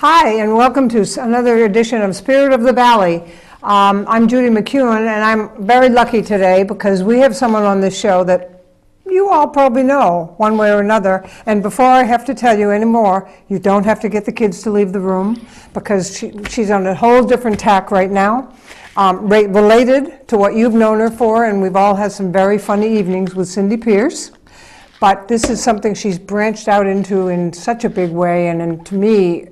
Hi, and welcome to another edition of Spirit of the Valley. I'm Judy McEwen, and I'm very lucky today because we have someone on this show that you all probably know one way or another. And before I have to tell you any more, you don't have to get the kids to leave the room because she's on a whole different tack right now, related to what you've known her for, and we've all had some very funny evenings with Cindy Pierce. But this is something she's branched out into in such a big way, and to me,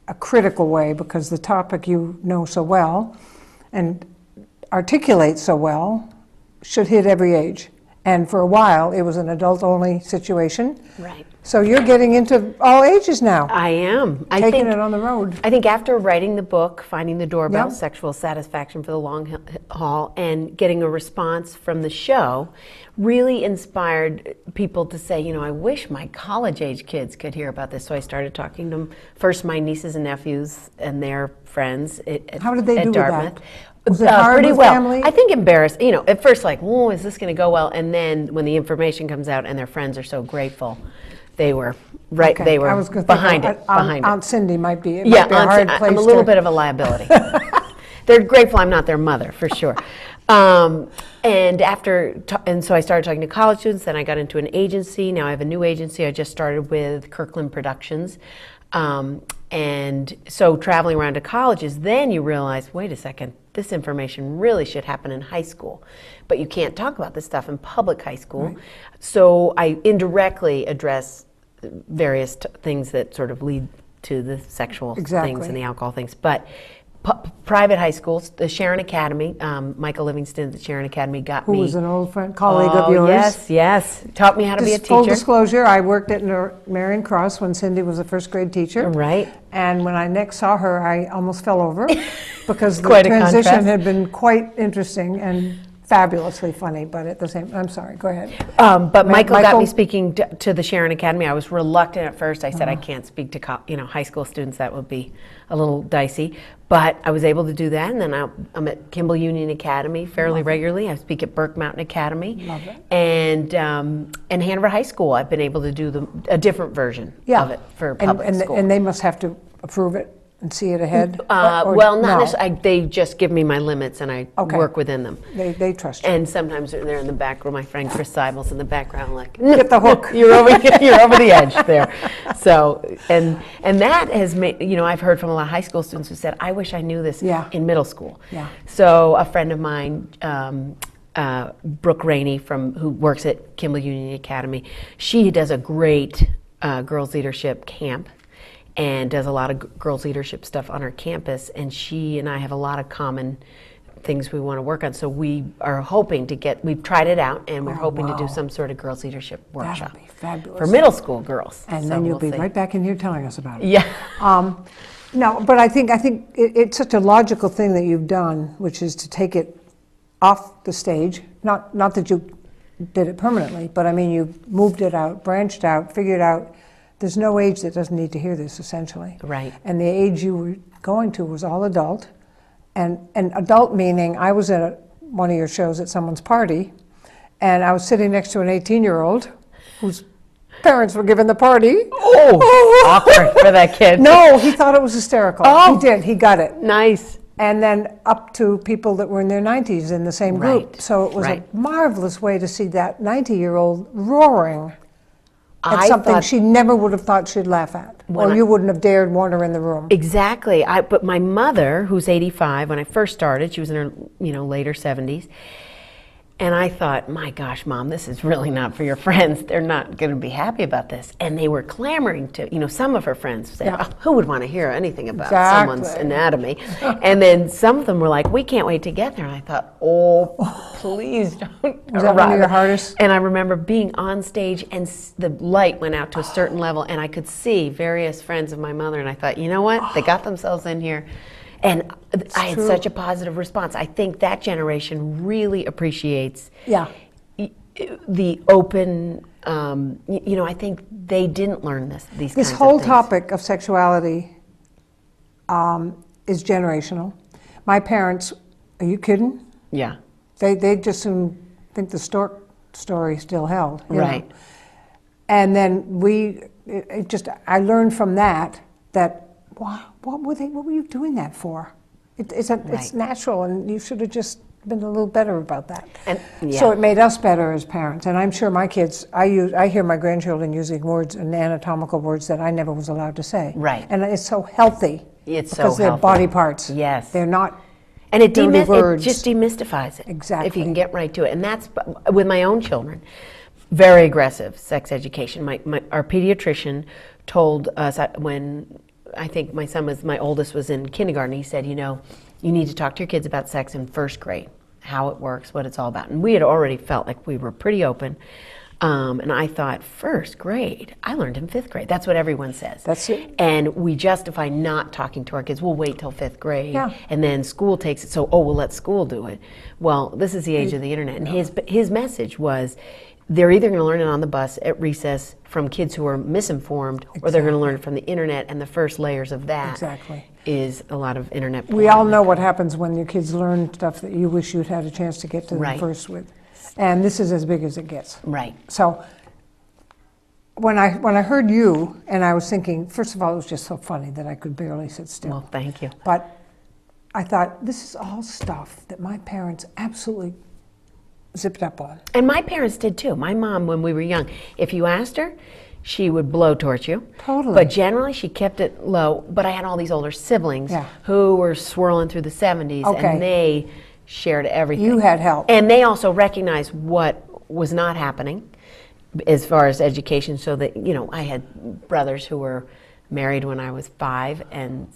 a critical way, because the topic you know so well and articulate so well should hit every age. And for a while, it was an adult-only situation. Right. So you're getting into all ages now. I am. Taking it on the road. I think after writing the book, Finding the Doorbell, Yep. Sexual Satisfaction for the Long Haul, and getting a response from the show, really inspired people to say, you know, I wish my college-age kids could hear about this. So I started talking to them, first my nieces and nephews and their friends How did they do Dartmouth. with that? Was it hard Pretty with well. family? I think embarrassed. You know, at first like, oh, is this going to go well? And then when the information comes out and their friends are so grateful, they were right. Okay. They were I was gonna behind think it. Behind Aunt Cindy might be. it. Yeah, a hard place I'm a little bit of a liability. They're grateful I'm not their mother, for sure. And so I started talking to college students. Then I got into an agency. Now I have a new agency. I just started with Kirkland Productions. And so traveling around to colleges, then you realize, wait a second, this information really should happen in high school. But you can't talk about this stuff in public high school. Right. So I indirectly address various things that sort of lead to the sexual things and the alcohol things. But private high schools, the Sharon Academy, Michael Livingston at the Sharon Academy got me. Who was an old friend, colleague of yours. Yes. Taught me how to be a teacher. Full disclosure, I worked at Marion Cross when Cindy was a first grade teacher. Right. And when I next saw her, I almost fell over because the Quite a transition contrast. had been quite interesting and fabulously funny, but at the same, I'm sorry, go ahead. But Michael got me speaking to the Sharon Academy. I was reluctant at first. I said, I can't speak to high school students. That would be a little dicey. But I was able to do that, and then I'm at Kimball Union Academy fairly regularly. I speak at Burke Mountain Academy. Love it. And Hanover High School, I've been able to do a different version of it for public school. And they must have to approve it and see it ahead? Well, not necessarily. They just give me my limits, and I work within them. They trust you. And sometimes they're in the back room. My friend Chris Seibel's in the background, like, get the hook. You're over the edge there. So, and that has made, I've heard from a lot of high school students who said, I wish I knew this in middle school. Yeah. So a friend of mine, Brooke Rainey, who works at Kimball Union Academy, she does a great girls leadership camp and does a lot of girls leadership stuff on her campus, and she and I have a lot of common things we want to work on. So we are hoping we've tried it out, and we're hoping to do some sort of girls leadership workshop. That'll be fabulous. For middle school girls. And then you'll be right back in here telling us about it. Yeah. No, but I think it's such a logical thing that you've done, which is to take it off the stage. Not that you did it permanently, but I mean you moved it out, branched out, figured out there's no age that doesn't need to hear this, essentially. Right. And the age you were going to was all adult. And adult meaning, I was at one of your shows at someone's party, and I was sitting next to an 18-year-old whose parents were giving the party. Oh, awkward for that kid. No, he thought it was hysterical. Oh. He did. He got it. Nice. And then up to people that were in their 90s in the same group. Right. So it was Right. a marvelous way to see that 90-year-old roaring at I something thought- she never would have thought she'd laugh at. Or you wouldn't have dared want her in the room. Exactly. But my mother, who's 85, when I first started, she was in her later 70s. And I thought, my gosh, Mom, this is really not for your friends. They're not going to be happy about this. And they were clamoring to, some of her friends said, who would want to hear anything about someone's anatomy? And then some of them were like, we can't wait to get there. And I thought, please don't. Was that one of your hardest? And I remember being on stage and the light went out to a certain level and I could see various friends of my mother. And I thought, you know what? They got themselves in here. And I had such a positive response. I think that generation really appreciates the open, I think they didn't learn these kinds of things. This whole topic of sexuality is generational. My parents, are you kidding? Yeah. They just soon think the stork story still held. Right. And then I learned from that what were you doing that for? It's Right. natural, and you should have just been a little better about that. And- So yeah. it made us better as parents, and I'm sure my kids, I hear my grandchildren using words and anatomical words that I never was allowed to say. Right. And it's so healthy. It's so because they're healthy. body parts. Yes. They're not And it, dirty it words. just demystifies it. Exactly. If you can get right to it. And that's with my own children. Very aggressive sex education. Our pediatrician told us when I think my oldest was in kindergarten, he said, you need to talk to your kids about sex in first grade, how it works, what it's all about. And we had already felt like we were pretty open. And I thought, first grade? I learned in fifth grade. That's what everyone says. That's it. And we justify not talking to our kids. We'll wait till fifth grade, Yeah. and then school takes it. So, we'll let school do it. Well, this is the age of the internet. And his message was, they're either going to learn it on the bus at recess from kids who are misinformed, or they're going to learn it from the internet. And the first layers of that Exactly. is a lot of internet. We porn. all know what happens when your kids learn stuff that you wish you'd had a chance to get to them Right. first with. And this is as big as it gets. Right. So when I heard you, and I was thinking, first of all, it was just so funny that I could barely sit still. Well, thank you. But I thought, this is all stuff that my parents absolutely zipped up on. And my parents did too. My mom, when we were young, if you asked her, she would blowtorch you. Totally. But generally, she kept it low. But I had all these older siblings Yeah. who were swirling through the 70s, Okay. and they shared everything. You had help. And they also recognized what was not happening as far as education, so that, I had brothers who were married when I was 5 and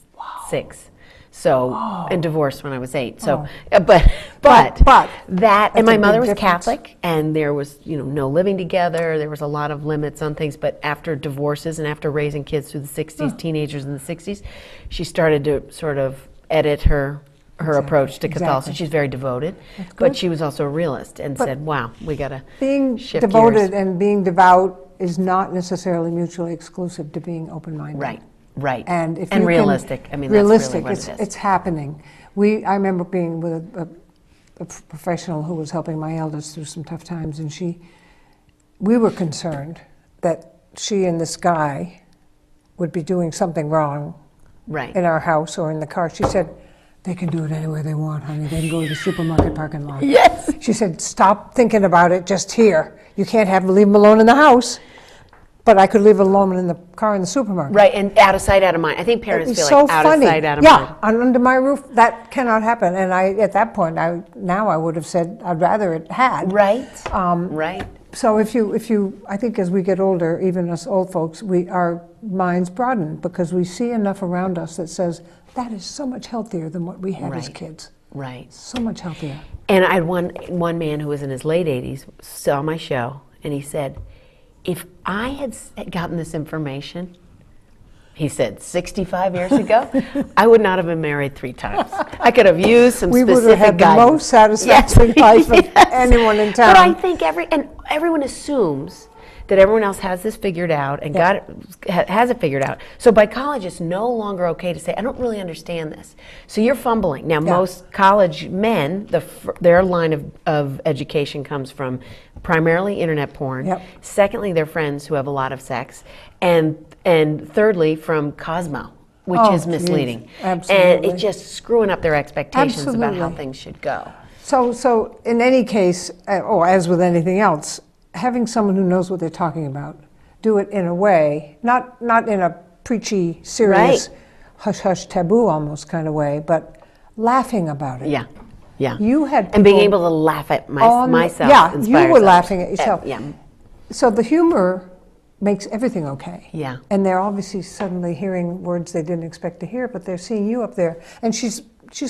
6. So, and divorced when I was 8. So, but But that, that's and a my big mother was difference. Catholic, and there was, no living together. There was a lot of limits on things. But after divorces and after raising kids through the 60s, teenagers in the 60s, she started to sort of edit her approach to Catholicism. exactly. She's very devoted, good. but she was also a realist and said, "Wow, we got to Being shift devoted gears." and being devout is not necessarily mutually exclusive to being open-minded. Right, right, And if you realistic. Can, I mean, realistic. that's really what it is. It's happening. I remember being with a professional who was helping my eldest through some tough times, and we were concerned that she and this guy would be doing something wrong Right. in our house or in the car. She said, "They can do it anywhere they want, honey. They can go to the supermarket parking lot." Yes. She said, "Stop thinking about it just here. You can't leave them alone in the house." But I could leave them alone in the car in the supermarket. Right, and out of sight, out of mind. I think parents It's feel so like out funny. of sight, out of yeah, mind. under my roof, that cannot happen. And at that point, I would have said, I'd rather it had. Right, right. So if you, I think as we get older, even us old folks, our minds broaden because we see enough around us that says, that is so much healthier than what we had as Right. kids. Right. So much healthier. And I had one man who was in his late 80s saw my show, and he said, if I had gotten this information, he said, 65 years ago, I would not have been married 3 times. I could have used some We would have specific had the guidance. most satisfactory life of anyone in town. But I think everyone assumes that everyone else has this figured out and has it figured out. So by college, it's no longer okay to say, I don't really understand this. So you're fumbling. Now, most college men, their line of education comes from primarily internet porn. Yep. Secondly, their friends who have a lot of sex. And thirdly, from Cosmo, which Oh, is geez. misleading. Absolutely. And it's just screwing up their expectations about how Absolutely. things should go. So in any case, or as with anything else, having someone who knows what they're talking about, do it in a way, not in a preachy, serious, hush-hush taboo almost kind of way, but laughing about it. Yeah, yeah. You had and being people able to laugh at on- myself. yeah, you inspires were others. laughing at yourself. Yeah, So the humor makes everything okay. Yeah. And they're obviously suddenly hearing words they didn't expect to hear, but they're seeing you up there. And she's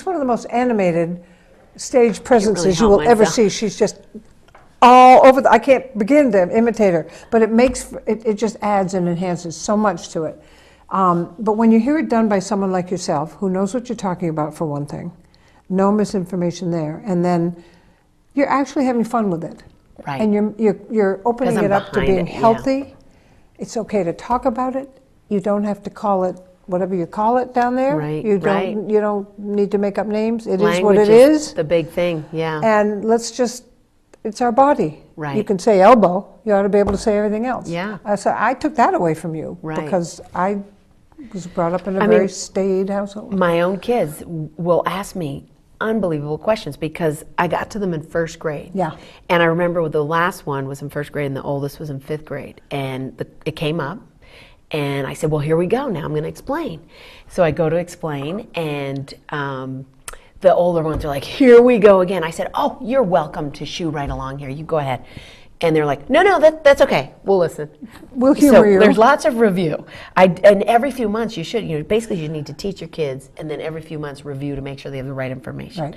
one of the most animated stage presences you help will ever myself. see. She's just all over. I can't begin to imitate her, but it just adds and enhances so much to it. But when you hear it done by someone like yourself, who knows what you're talking about for one thing, no misinformation there, and then you're actually having fun with it. Right. And you're opening 'Cause I'm it up to behind being it, yeah. healthy. It's okay to talk about it. You don't have to call it whatever you call it down there. Right, You right. don't need to make up names. It is Language what it is. the big thing. Yeah. And it's our body. Right. You can say elbow. You ought to be able to say everything else. Yeah. So I took that away from you Right. because I Was brought up in a very staid household. My own kids will ask me unbelievable questions because I got to them in first grade. Yeah. And I remember the last one was in first grade and the oldest was in fifth grade. And it came up and I said, well, here we go. Now I'm going to explain. So I go to explain and the older ones are like, here we go again. I said, oh, you're welcome to shoo right along here. You go ahead. And they're like, no, that's okay. We'll listen. We'll humor you. There's lots of review. And every few months you should, basically you need to teach your kids and then every few months review to make sure they have the right information. Right.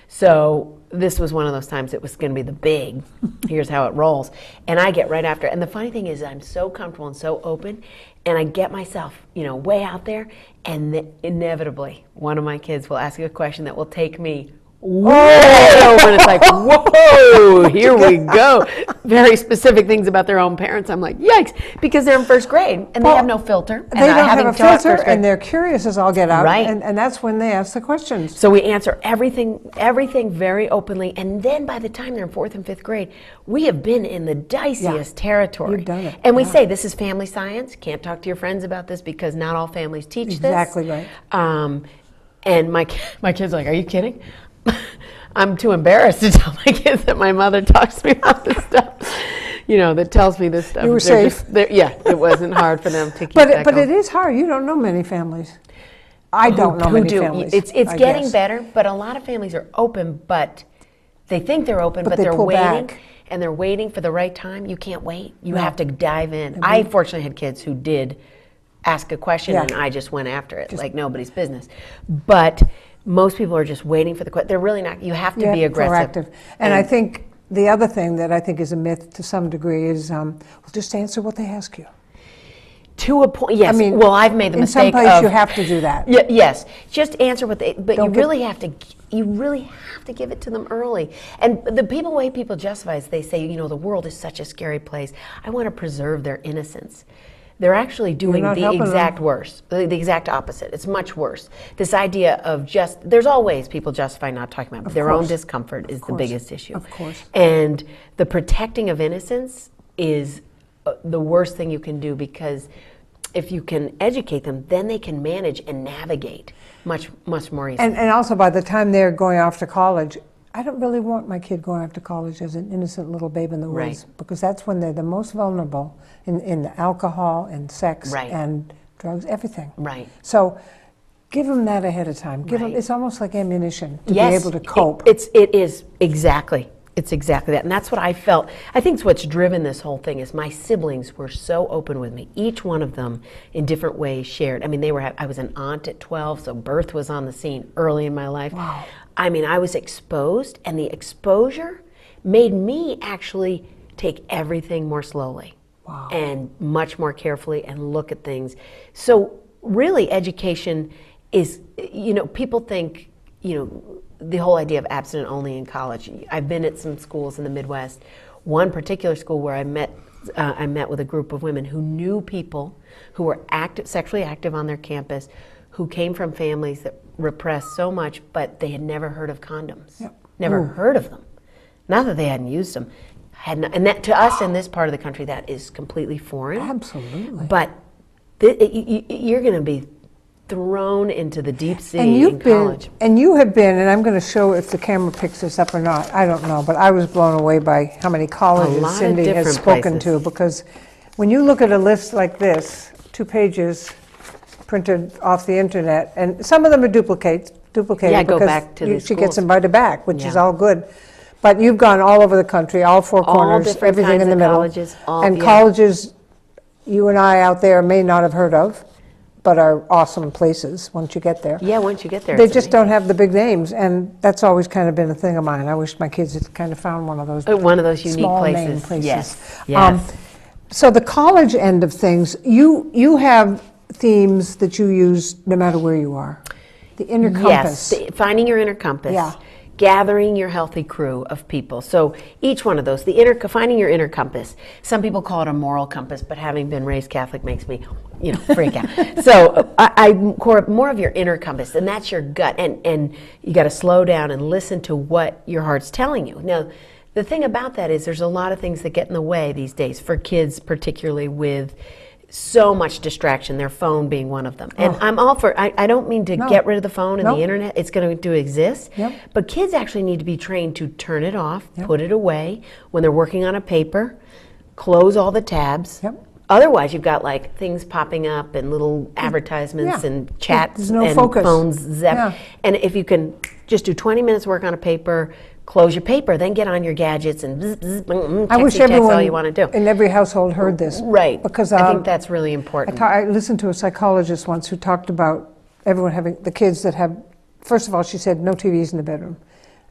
So this was one of those times it was going to be the big, here's how it rolls. And I get right after. And the funny thing is I'm so comfortable and so open and I get myself, way out there and inevitably one of my kids will ask you a question that will take me way over, and it's like, whoa, here we go. Very specific things about their own parents. I'm like, yikes, because they're in first grade and they have no filter. They don't have a filter, and they're curious as all get out, right. and that's when they ask the questions. So we answer everything very openly, and then by the time they're in fourth and fifth grade, we have been in the diciest territory. You've done it. And we say, this is family science. Can't talk to your friends about this because not all families teach Exactly this. right. And my kid's like, are you kidding? I'm too embarrassed to tell my kids that my mother talks to me about this stuff, that tells me this stuff. You were safe. It wasn't hard for them to keep But that going. it is hard. You don't know many families. I don't know many families. It's getting better, but a lot of families are open, but they think they're open, but they're waiting. Back. And they're waiting for the right time. You can't wait. You have to dive in. I fortunately had kids who did ask a question and I just went after it like nobody's business. But most people are just waiting for the question. They're really not. You have to be aggressive. Proactive. And I think the other thing that I think is a myth to some degree is, just answer what they ask you. To a point, yes. I've made the mistake in some place you have to do that. Yes, just answer what they. But you really have to give it to them early. And the way people justify is they say, the world is such a scary place. I want to preserve their innocence. They're actually doing the exact worse, the exact opposite. It's much worse. This idea of there's always people justify not talking about their own discomfort is the biggest issue. Of course. And the protecting of innocence is the worst thing you can do because if you can educate them, then they can manage and navigate much more easily. And also by the time they're going off to college, I don't really want my kid going off to college as an innocent little babe in the woods because that's when they're the most vulnerable in alcohol and sex and drugs, everything. Right. So give them that ahead of time. Give them, it's almost like ammunition to be able to cope. It is exactly. It's exactly that. And that's what I felt. I think what's driven this whole thing is my siblings were so open with me. Each one of them in different ways shared. I was an aunt at 12, so birth was on the scene early in my life. Wow. I was exposed, and the exposure made me actually take everything more slowly and much more carefully and look at things. So really education is, people think, the whole idea of abstinent only in college. I've been at some schools in the Midwest. One particular school where I met with a group of women who knew people who were sexually active on their campus, who came from families that repressed so much, but they had never heard of condoms. Yep. Never heard of them. Not that they hadn't used them. And that to us in this part of the country, that is completely foreign. Absolutely. But you're going to be thrown into the deep sea in college. And you have been, and I'm going to show if the camera picks this up or not, I don't know, but I was blown away by how many colleges Cindy has spoken to, because when you look at a list like this, 2 pages printed off the internet, and some of them are duplicated go back to the she gets schools. invited back, which is all good. But you've gone all over the country, all 4 corners, different everything kinds in the of middle. colleges, And colleges you and I out there may not have heard of, but are awesome places once you get there. Yeah, once you get there. They just don't have the big names, and that's always kind of been a thing of mine. I wish my kids had kind of found one of those unique small places. name places. Yes. So the college end of things, you have themes that you use no matter where you are. The inner compass. Yes, finding your inner compass. Yeah. Gathering your healthy crew of people. So each one of those, finding your inner compass. Some people call it a moral compass, but having been raised Catholic makes me, freak out. So I'm more of your inner compass, and that's your gut. And you got to slow down and listen to what your heart's telling you. Now, the thing about that is there's a lot of things that get in the way these days for kids, particularly with so much distraction, their phone being one of them. And I'm all for, I don't mean to get rid of the phone and Nope. the internet, it's going to exist. Yep. But kids actually need to be trained to turn it off, put it away when they're working on a paper, close all the tabs. Yep. Otherwise, you've got like things popping up and little advertisements Yeah. and chats There's no and focus. phones zap. Yeah. And if you can just do 20 minutes work on a paper, close your paper, then get on your gadgets and I wish text all everyone you want to do. in every household heard this. Right. Because I think that's really important. I listened to a psychologist once who talked about everyone having, the kids that have, first of all, she said no TVs in the bedroom.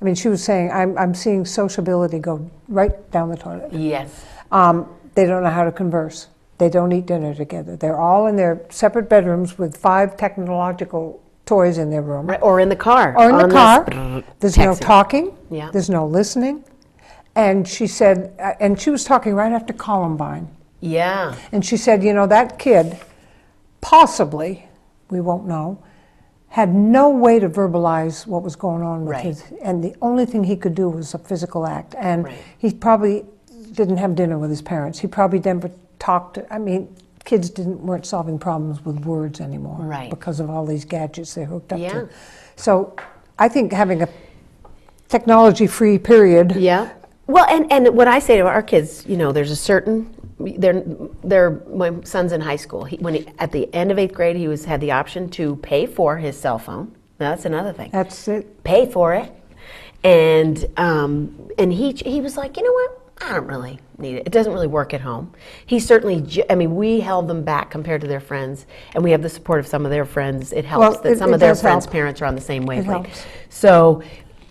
I mean, she was saying, I'm seeing sociability go right down the toilet. Yes. They don't know how to converse. They don't eat dinner together. They're all in their separate bedrooms with 5 technological toys in their room. Right, or in the car. Or in the on car. this There's no texting. talking. Yeah. There's no listening. And she said, and she was talking right after Columbine. Yeah. And she said, you know, that kid, possibly, we won't know, had no way to verbalize what was going on with Right. his, and the only thing he could do was a physical act. And Right. he probably didn't have dinner with his parents. He probably never talked to, I mean, kids weren't solving problems with words anymore. Right. Because of all these gadgets they're hooked up Yeah. to. So I think having a technology-free period. Yeah. Well, and what I say to our kids, you know, there's a certain, my son's in high school. At the end of 8th grade, he had the option to pay for his cell phone. Now, that's another thing. That's it. Pay for it. And he was like, you know what? I don't really need it. It doesn't really work at home. He certainly, I mean, we held them back compared to their friends, and we have the support of some of their friends. It helps Well, that some it of their does friends' help. parents are on the same wavelength. helps. So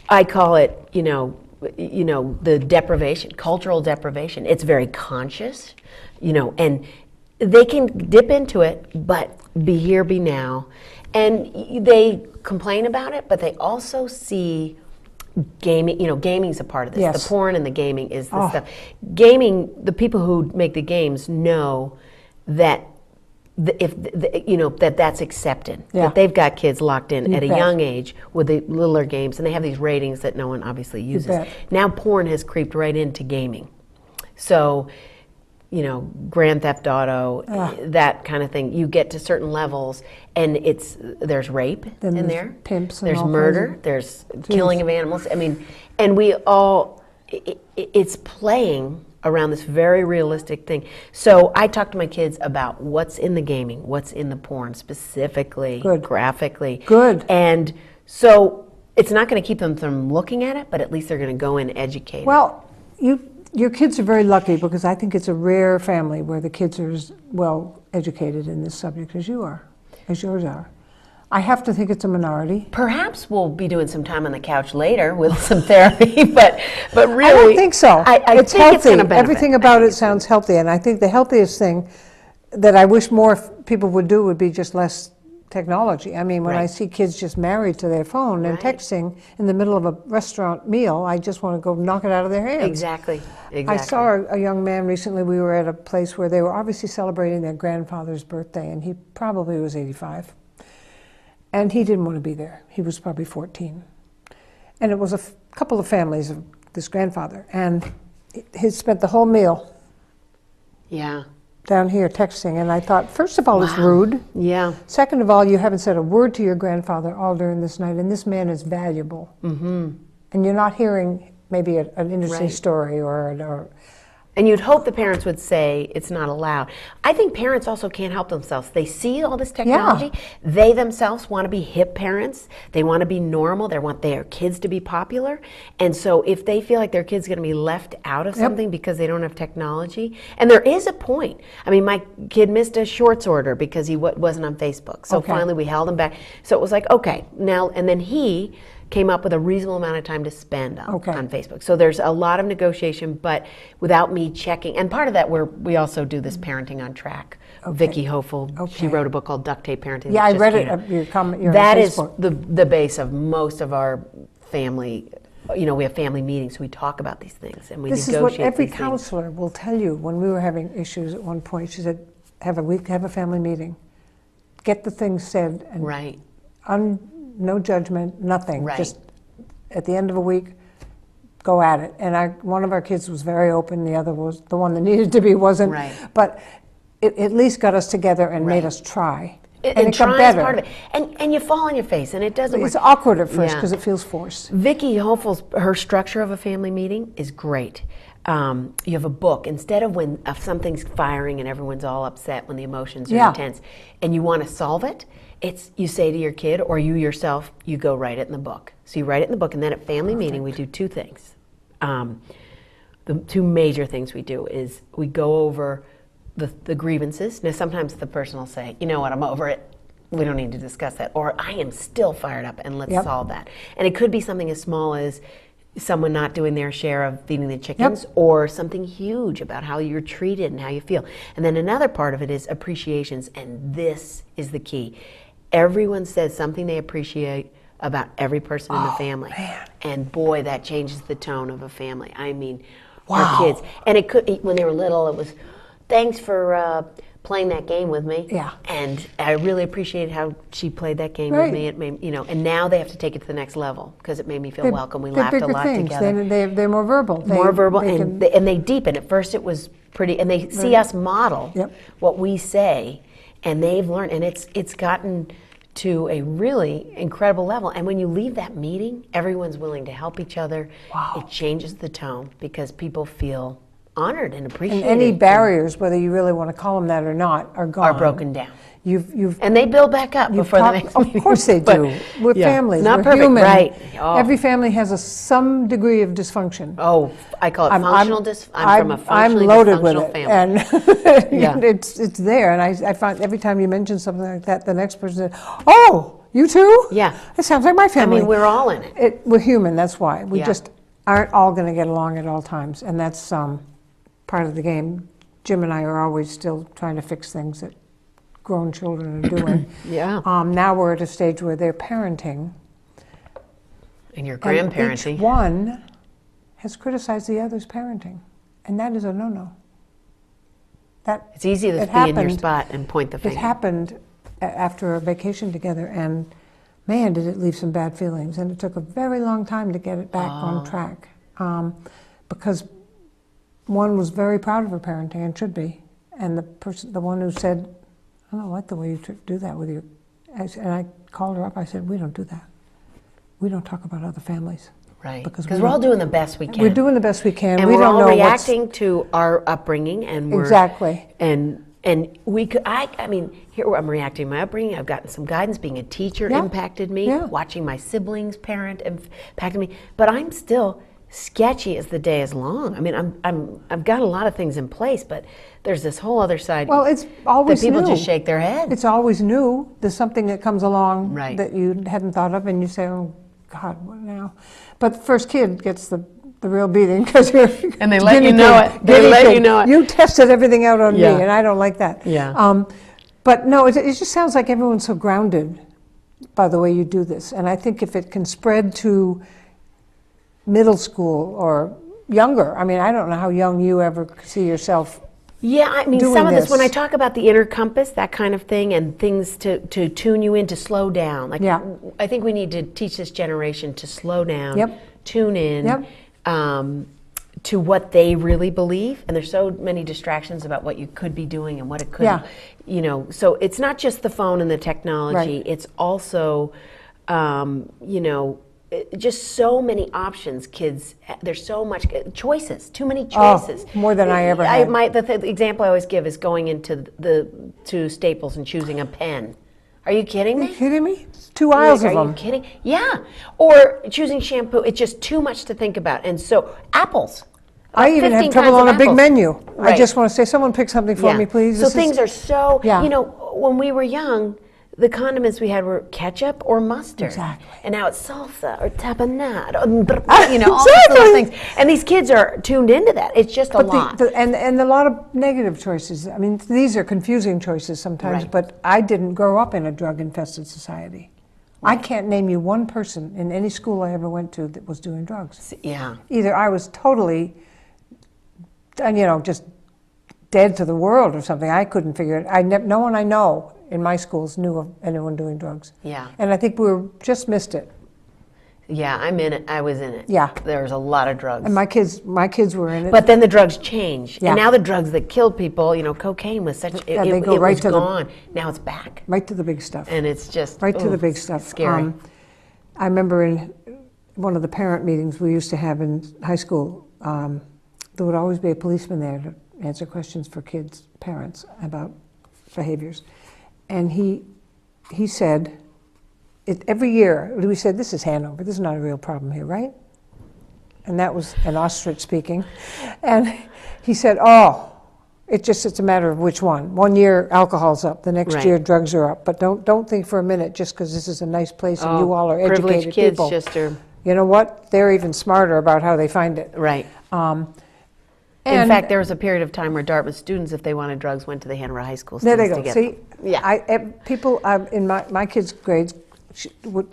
I call it, you know, the deprivation, cultural deprivation. It's very conscious, you know, and they can dip into it, but be here, be now. And they complain about it, but they also see gaming, you know, gaming's a part of this. Yes. The porn and the gaming is the stuff. Gaming, the people who make the games know that that's accepted. Yeah. That they've got kids locked in You at a bet. young age with the littler games, and they have these ratings that no one obviously uses. bet. Now porn has creeped right into gaming. So, you know, Grand Theft Auto, that kind of thing. You get to certain levels, and there's rape Then in there's there. pimps and There's all murder. kinds of- There's killing of animals. I mean, and we all, it's playing around this very realistic thing. So I talk to my kids about what's in the gaming, what's in the porn specifically, Good. graphically. Good. And so it's not going to keep them from looking at it, but at least they're going to go in educated. Well, your kids are very lucky because I think it's a rare family where the kids are as well educated in this subject as yours are. I have to think it's a minority. Perhaps we'll be doing some time on the couch later with some therapy, but really, I don't think so. I It's think healthy. it's gonna benefit. Everything about it sounds healthy, and I think the healthiest thing that I wish more people would do would be just less technology. I mean, when I Right. see kids just married to their phone and Right. texting in the middle of a restaurant meal, I just want to go knock it out of their hands. Exactly. I saw a young man recently. We were at a place where they were obviously celebrating their grandfather's birthday, and he probably was 85. And he didn't want to be there. He was probably 14. And it was a couple of families of this grandfather. And he spent the whole meal Yeah. down here texting. And I thought, first of all, it's rude. Yeah. Second of all, you haven't said a word to your grandfather all during this night. And this man is valuable. Mm-hmm. And you're not hearing maybe an interesting Right. story or And you'd hope the parents would say it's not allowed. I think parents also can't help themselves. They see all this technology. They themselves want to be hip parents. They want to be normal. They want their kids to be popular. And so if they feel like their kid's going to be left out of something because they don't have technology, and there is a point. I mean, my kid missed a shorts order because he wasn't on Facebook. So Okay. finally we held him back. So it was like, okay, now, and then he came up with a reasonable amount of time to spend on Facebook. So there's a lot of negotiation, but without me checking. And part of that, we also do this Parenting on Track. Vicki Hofel, she Okay. wrote a book called Duct Tape Parenting. Yeah, I that's read just it. came out. Your comment. Your That is Facebook. the base of most of our family. You know, we have family meetings. We talk about these things and we This is negotiate what every these things. counselor will tell you. When we were having issues at one point, she said, have a family meeting. Get the things said, and Right. no judgment, nothing. Right. Just at the end of a week, go at it. And one of our kids was very open. The other was the one that needed to be wasn't. Right. But it at least got us together and made Right. us try. And it got trying is better. part of it. And you fall on your face, and it doesn't It's work. awkward at first Yeah. because it feels forced. Vicki Hofel's, her structure of a family meeting is great. You have a book. Instead of when something's firing and everyone's all upset when the emotions are Yeah. intense, and you want to solve it, it's you say to your kid or you yourself, you go write it in the book. So you write it in the book, and then at family meeting we do two things. The two major things we do is we go over the grievances. Now sometimes the person will say, you know what, I'm over it. We don't need to discuss that. Or I am still fired up and let's Yep. solve that. And it could be something as small as someone not doing their share of feeding the chickens, or something huge about how you're treated and how you feel. And then another part of it is appreciations, and this is the key. Everyone says something they appreciate about every person in the family. Man. And boy, that changes the tone of a family. I mean, Wow. our kids. And it could, when they were little, it was, thanks for playing that game with me. Yeah. And I really appreciated how she played that game Right. with me. It made, and now they have to take it to the next level because it made me feel welcome. We They're laughed a bigger lot things. together. They're more verbal. More verbal, they and can- they deepen. At first, it was pretty, and they see us model Yep. what we say, and they've learned, and it's gotten to a really incredible level. And when you leave that meeting, everyone's willing to help each other. Wow. It changes the tone because people feel honored and and appreciated. any barriers, whether you really want to call them that or not, are gone. are broken down. You've And they build back up before the next Of meeting. course they But- do. We're yeah. families. Not We're perfect, human. right. Oh. Every family has some degree of dysfunction. Oh, I call it I'm I'm from a functionally loaded with dysfunctional it, family. and Yeah. it's there. And I find every time you mention something like that, the next person says, "Oh, you too? Yeah. It sounds like my I family." mean, we're all in it. We're human. That's why we Yeah. just aren't all going to get along at all times, and that's part of the game. Jim and I are always still trying to fix things that grown children are doing. Yeah. Now we're at a stage where they're parenting. And your And grandparenting. each one has criticized the other's parenting, and that is a no-no. It's easy to it be in your happened. spot and point the It finger. happened after a vacation together, and man, did it leave some bad feelings. And it took a very long time to get it back on track, because one was very proud of her parenting and should be, and the one who said, "I don't like the way you do that with your," and I called her up. I said, "We don't do that. We don't talk about other families." Right. Because Because we we're all don't- doing the best we can. We're doing the best we can. and we we're don't all know reacting to our upbringing, and we're Exactly. And we could. I mean, here I'm reacting to my upbringing. I've gotten some guidance. Being a teacher Yeah. impacted me. Yeah. Watching my siblings parent impacted me. But I'm still sketchy as the day is long. I mean, I've got a lot of things in place, but there's this whole other side. Well, it's always that people new. just shake their head. It's always new. There's something that comes along Right. that you hadn't thought of, and you say, "Oh God, what now?" But the first kid gets the real beating because you're And they let guinea you know pig, it. They guinea let pig. you know it. You tested everything out on Yeah. me, and I don't like that. Yeah. But no, it just sounds like everyone's so grounded by the way you do this, and I think if it can spread to middle school or younger. I mean, I don't know how young you ever see yourself. Yeah, I mean, doing some of this, when I this. talk about the inner compass, that kind of thing, and things to tune you in to slow down. Like, Yeah. I think we need to teach this generation to slow down, Yep. tune in Yep. to what they really believe. And there's so many distractions about what you could be doing and what it could, Yeah. So it's not just the phone and the technology. Right. It's also, just so many options. Kids, there's so much choices. Too many choices. More than I ever had. The example I always give is going into to Staples and choosing a pen. Are you kidding Are me? you kidding me? It's 2 aisles Like, of are them. you kidding? Yeah. Or choosing shampoo. It's just too much to think about. And so apples. I About even 15 have trouble kinds on of a big apples. menu. I Right. just want to say, someone pick something for Yeah. me, please. So This is- things are so, Yeah. when we were young, the condiments we had were ketchup or mustard. Exactly. And now it's salsa or tapenade, all these little Exactly. things. And these kids are tuned into that. It's just a But lot. and a lot of negative choices. I mean, these are confusing choices sometimes, Right. but I didn't grow up in a drug-infested society. I can't name you one person in any school I ever went to that was doing drugs. Yeah. Either I was totally, just dead to the world or something. I couldn't figure it. No one I know in my schools knew of anyone doing drugs. Yeah. And I think we just missed it. Yeah, I'm in it. I was in it. Yeah. There's a lot of drugs. And my kids were in it. But then the drugs change. Yeah. And now the drugs that killed people, cocaine was such, Yeah, it they go it right was to the- gone. Now it's back. Right to the big stuff. And it's just, Right to the ooh, big stuff. Scary. I remember in one of the parent meetings we used to have in high school, there would always be a policeman there to answer questions for kids' parents about behaviors. And he said, every year, we said, this is Hanover, this is not a real problem here, right? And that was an ostrich speaking. And he said, it's a matter of which one. One year alcohol's up, the next Right. year drugs are up. But don't think for a minute just because this is a nice place and you all are privileged educated kids people. just are, You know what? They're even smarter about how they find it. right. In And fact, there was a period of time where Dartmouth students, if they wanted drugs, went to the Hanover High School there students they go. to get See, them. Yeah. people in my kids' grades,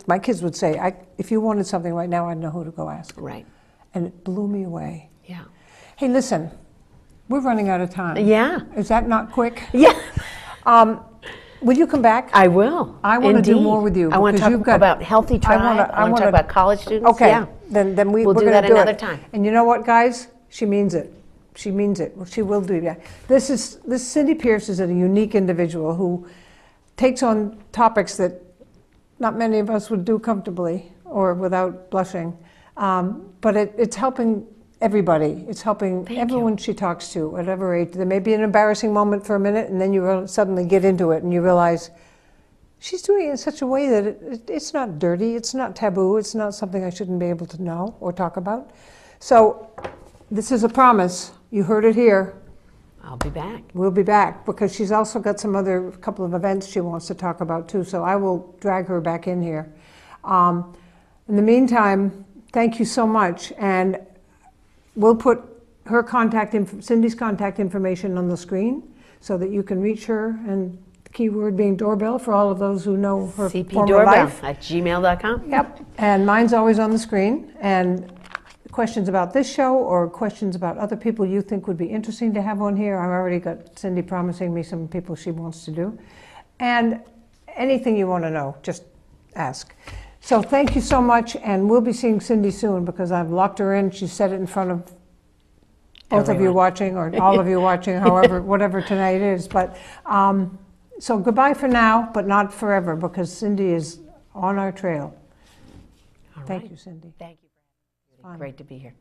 my kids would say, if you wanted something right now, I'd know who to go ask. Right. And it blew me away. Yeah. Hey, listen, we're running out of time. Yeah. Is that not quick? Yeah. Would you come back? I will. I want to do Indeed. more with you. I want to because talk you've got- about Healthy Tribe. I want to talk about college students. Okay, Yeah. then we're We'll do going that to do another it. time. And you know what, guys? She means it. She means it. She will do that. This Cindy Pierce is a unique individual who takes on topics that not many of us would do comfortably or without blushing. But it's helping everybody. It's helping everyone she talks to, whatever age. There may be an embarrassing moment for a minute, and then you suddenly get into it and you realize she's doing it in such a way that it's not dirty, it's not taboo, it's not something I shouldn't be able to know or talk about. So this is a promise. You heard it here. I'll be back. We'll be back because she's also got some other couple of events she wants to talk about too. So I will drag her back in here. In the meantime, thank you so much. And we'll put her Cindy's contact information on the screen so that you can reach her, and the keyword being doorbell for all of those who know her former life. cpdoorbell@gmail.com. Yep, and mine's always on the screen. And questions about this show or questions about other people you think would be interesting to have on here, I've already got Cindy promising me some people she wants to do. And anything you want to know, just ask. So thank you so much, and we'll be seeing Cindy soon because I've locked her in. She said it in front of both of you Everyone. watching, or all of you watching, however, whatever tonight is. But so goodbye for now, but not forever, because Cindy is on our trail. All Thank right. you, Cindy. Thank you. Fun. Great to be here.